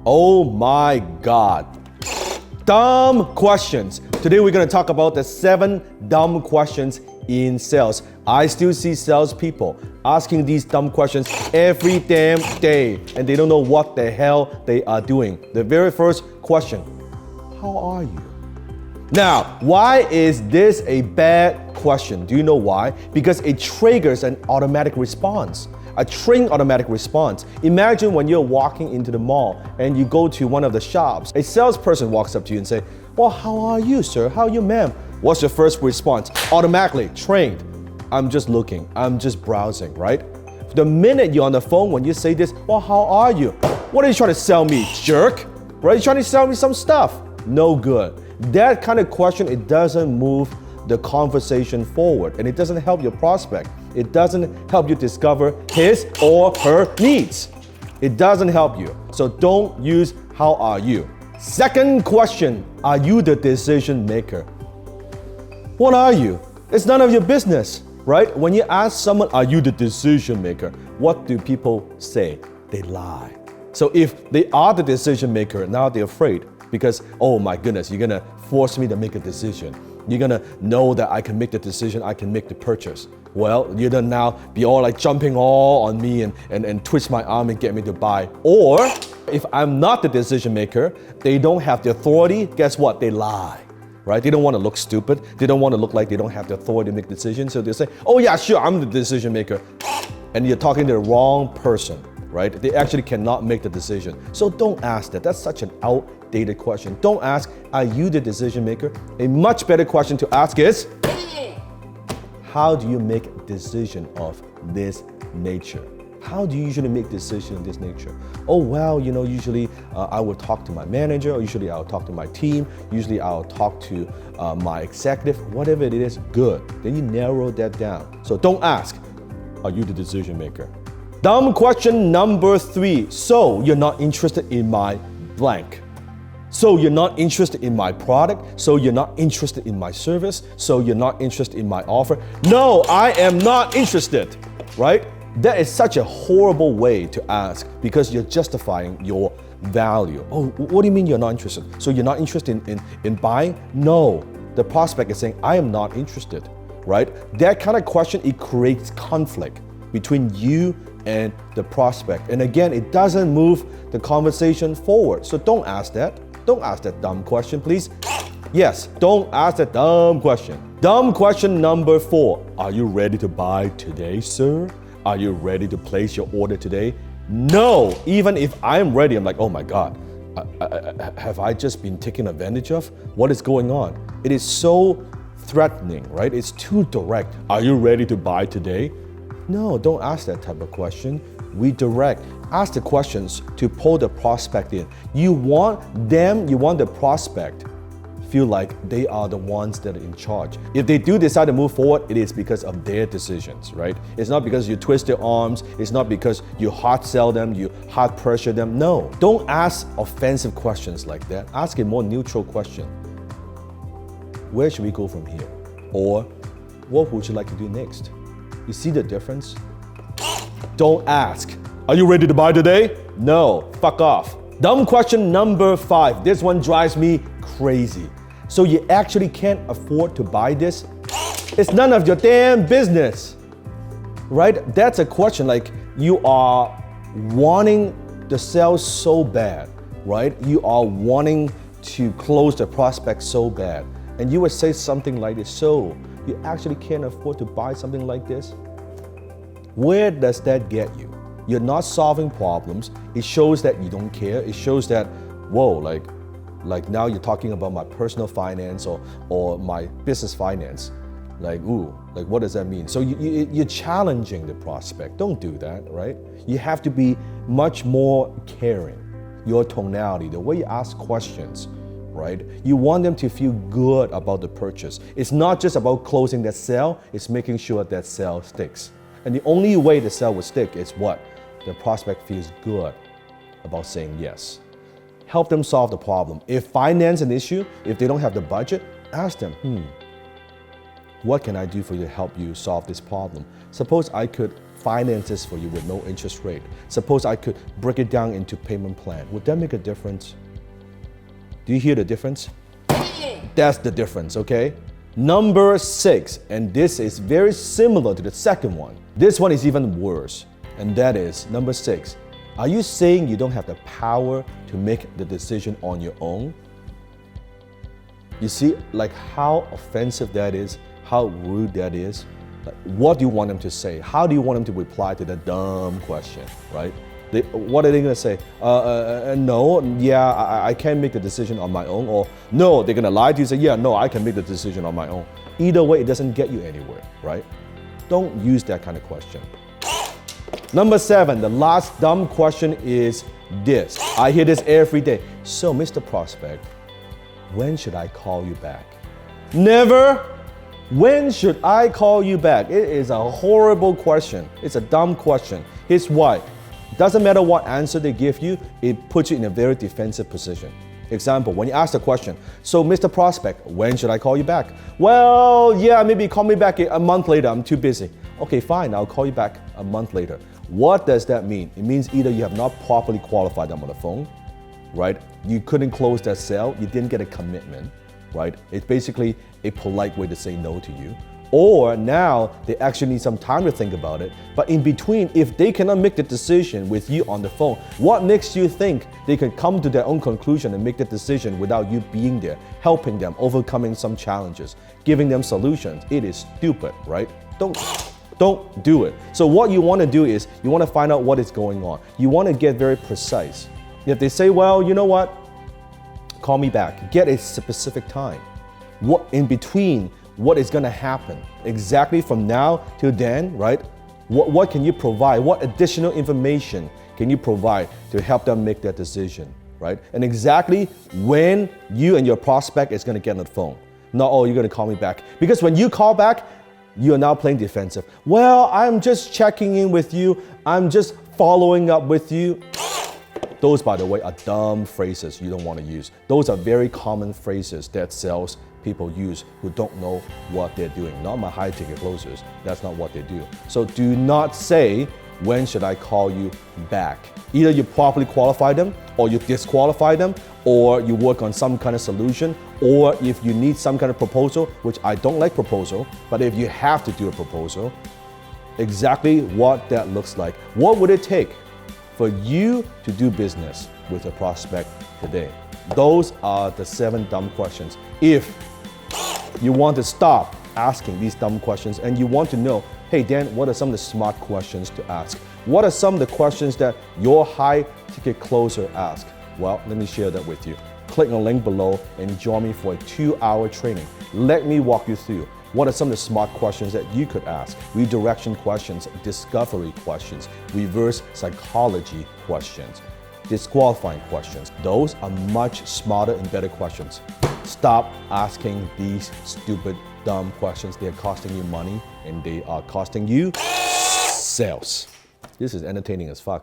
Oh my God. Dumb questions. Today we're going to talk about the 7 dumb questions in sales. I still see salespeople asking these dumb questions every damn day, and they don't know what the hell they are doing. The very first question, how are you? Now, why is this a bad question? Do you know why? Because it triggers an automatic response. A trained automatic response. Imagine when you're walking into the mall and you go to one of the shops. A salesperson walks up to you and say, well, how are you, sir? How are you, ma'am? What's your first response? Automatically, trained. I'm just looking. I'm just browsing, right? The minute you're on the phone, when you say this, well, how are you? What are you trying to sell me, jerk? Right? You're trying to sell me some stuff. No good. That kind of question, it doesn't move the conversation forward, and it doesn't help your prospect. It doesn't help you discover his or her needs. It doesn't help you. So don't use how are you. Second question, are you the decision maker? What are you? It's none of your business, right? When you ask someone, are you the decision maker? What do people say? They lie. So if they are the decision maker, now they're afraid because, oh my goodness, you're gonna force me to make a decision. You're gonna know that I can make the decision, I can make the purchase. Well, you're gonna now be all like jumping all on me and twist my arm and get me to buy. Or if I'm not the decision maker, they don't have the authority, guess what? They lie, right? They don't wanna look stupid. They don't wanna look like they don't have the authority to make decisions. So they say, oh yeah, sure, I'm the decision maker. And you're talking to the wrong person, right? They actually cannot make the decision. So don't ask that. That's such an outdated question. Don't ask, are you the decision maker? A much better question to ask is, how do you make a decision of this nature? How do you usually make decisions of this nature? Oh, well, usually I will talk to my manager, or usually I'll talk to my team, usually I'll talk to my executive, whatever it is, good. Then you narrow that down. So don't ask, are you the decision maker? Dumb question number 3. So you're not interested in my blank. So you're not interested in my product. So you're not interested in my service. So you're not interested in my offer. No, I am not interested, right? That is such a horrible way to ask because you're justifying your value. Oh, what do you mean you're not interested? So you're not interested in buying? No, the prospect is saying, I am not interested, right? That kind of question, it creates conflict between you and the prospect. And again, it doesn't move the conversation forward. So don't ask that. Don't ask that dumb question, please. Yes, don't ask that dumb question. Dumb question number 4. Are you ready to buy today, sir? Are you ready to place your order today? No, even if I'm ready, I'm like, oh my God, have I just been taken advantage of? What is going on? It is so threatening, right? It's too direct. Are you ready to buy today? No, don't ask that type of question. We direct. Ask the questions to pull the prospect in. You want the prospect feel like they are the ones that are in charge. If they do decide to move forward, it is because of their decisions, right? It's not because you twist their arms. It's not because you hard sell them, you hard pressure them. No, don't ask offensive questions like that. Ask a more neutral question. Where should we go from here? Or what would you like to do next? You see the difference? Don't ask, are you ready to buy today? No, fuck off. Dumb question number 5. This one drives me crazy. So you actually can't afford to buy this? It's none of your damn business, right? That's a question like you are wanting the sales so bad, right? You are wanting to close the prospect so bad. And you would say something like this, so you actually can't afford to buy something like this? Where does that get you? You're not solving problems. It shows that you don't care. It shows that, whoa, like now you're talking about my personal finance or my business finance. Like, ooh, like what does that mean? So you're challenging the prospect. Don't do that, right? You have to be much more caring. Your tonality, the way you ask questions, right? You want them to feel good about the purchase. It's not just about closing that sale, it's making sure that sale sticks. And the only way the sale will stick is what? The prospect feels good about saying yes. Help them solve the problem. If finance is an issue, if they don't have the budget, ask them, What can I do for you to help you solve this problem? Suppose I could finance this for you with no interest rate. Suppose I could break it down into payment plan. Would that make a difference? Do you hear the difference? That's the difference, okay? Number 6, and this is very similar to the second one. This one is even worse, and that is number 6. Are you saying you don't have the power to make the decision on your own? You see, like how offensive that is, how rude that is. Like, what do you want them to say? How do you want them to reply to that dumb question, right? What are they going to say? No, yeah, I can't make the decision on my own. Or no, they're going to lie to you and say, yeah, no, I can make the decision on my own. Either way, it doesn't get you anywhere, right? Don't use that kind of question. Number 7, the last dumb question is this. I hear this every day. So, Mr. Prospect, when should I call you back? Never. When should I call you back? It is a horrible question. It's a dumb question. Here's why. Doesn't matter what answer they give you, it puts you in a very defensive position. Example, when you ask the question, so Mr. Prospect, when should I call you back? Well, yeah, maybe call me back a month later, I'm too busy. Okay, fine, I'll call you back a month later. What does that mean? It means either you have not properly qualified them on the phone, right? You couldn't close that sale, you didn't get a commitment, right? It's basically a polite way to say no to you. Or now they actually need some time to think about it. But in between, if they cannot make the decision with you on the phone, what makes you think they can come to their own conclusion and make the decision without you being there, helping them, overcoming some challenges, giving them solutions? It is stupid, right? Don't do it. So what you want to do is you want to find out what is going on. You want to get very precise. If they say, well, you know what? Call me back. Get a specific time. What in between? What is going to happen exactly from now till then, right? What can you provide? What additional information can you provide to help them make that decision, right? And exactly when you and your prospect is going to get on the phone. Not, oh, you're going to call me back. Because when you call back, you are now playing defensive. Well, I'm just checking in with you. I'm just following up with you. Those, by the way, are dumb phrases you don't want to use. Those are very common phrases that sales people use who don't know what they're doing. Not my high-ticket closers. That's not what they do. So do not say, when should I call you back? Either you properly qualify them, or you disqualify them, or you work on some kind of solution, or if you need some kind of proposal, which I don't like proposal, but if you have to do a proposal, exactly what that looks like. What would it take for you to do business with a prospect today? Those are the 7 dumb questions. If you want to stop asking these dumb questions and you want to know, hey Dan, what are some of the smart questions to ask? What are some of the questions that your high-ticket closer asks? Well, let me share that with you. Click on the link below and join me for a 2-hour training. Let me walk you through what are some of the smart questions that you could ask. Redirection questions, discovery questions, reverse psychology questions, disqualifying questions. Those are much smarter and better questions. Stop asking these stupid, dumb questions. They're costing you money and they are costing you sales. This is entertaining as fuck.